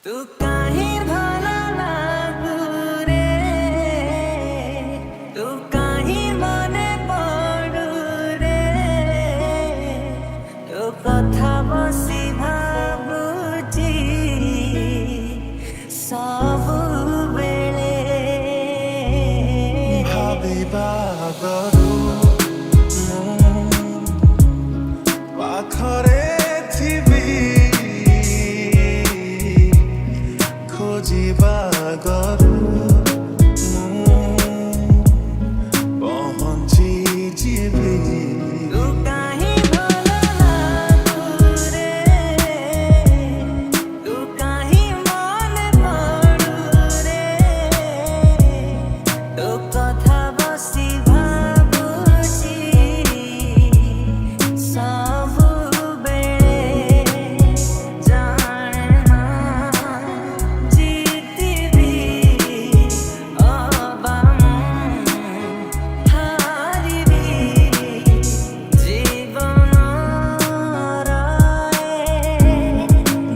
तू काहे भला लागू रे, तू काहे मने पड़ू रे, तो कथा बसी भाबुची सबु बेले भाबिबा गरु पाखरे थिबी खोजिबा गरु पहुँची जीवी तू काहे भला लागू रे, तू काहे मने पड़ू रे, तो कथा बसी भाबुची सबु बेले जाने ना जीतिबी अबा हारिबी जीवन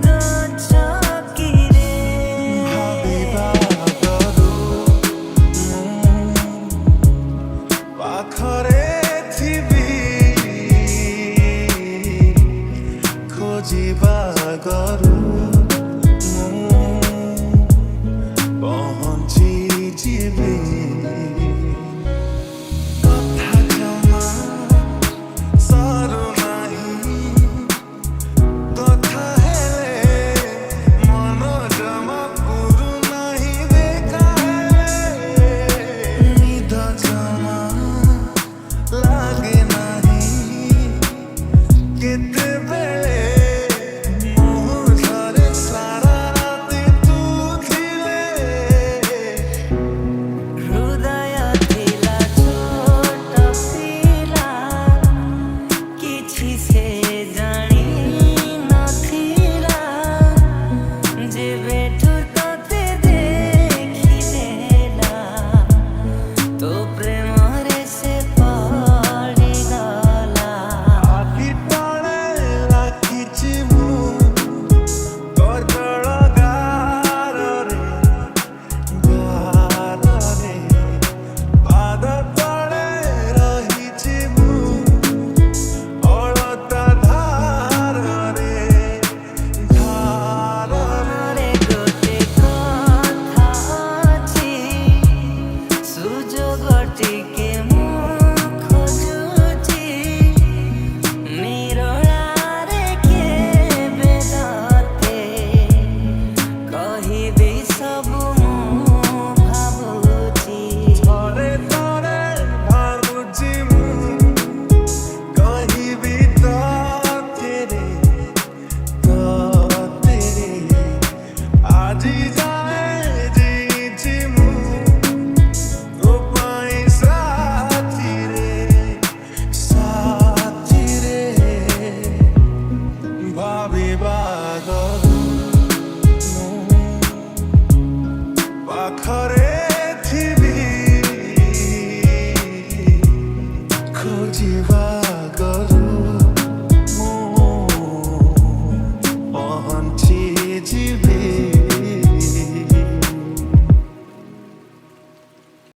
गच्छकिरे भाबिबा गरु पाखरे थिबी खोजिबा गरु पहुँची जीवी कथा जमा सरू नाही कथा हेले मन जमा पुरु नाही देखा हेले निद जमा लागे नाही केतेबेले मोह झरे सारा राति तू थिले हृदय थिला छोट पिला किछि से जानी नथिला जेबेठु तोते देखि देला तो प्रेम रे से पड़ी गला आखि तळे राखिछि मु करतळ गार रे पाद तळे रहिछि मु अळता धार रे रे गोटे कथा अछि सुजोग टिके मु खोजुछि निरोलारे केबे दते कहिबी सबु मु भाबुछि थरे थरे भाबुछि मु कहिबी तोते रे आजी जाए जीछि मु तो पाई साथी रे भाबिबा गरु पाखरे थिबी खोजिबा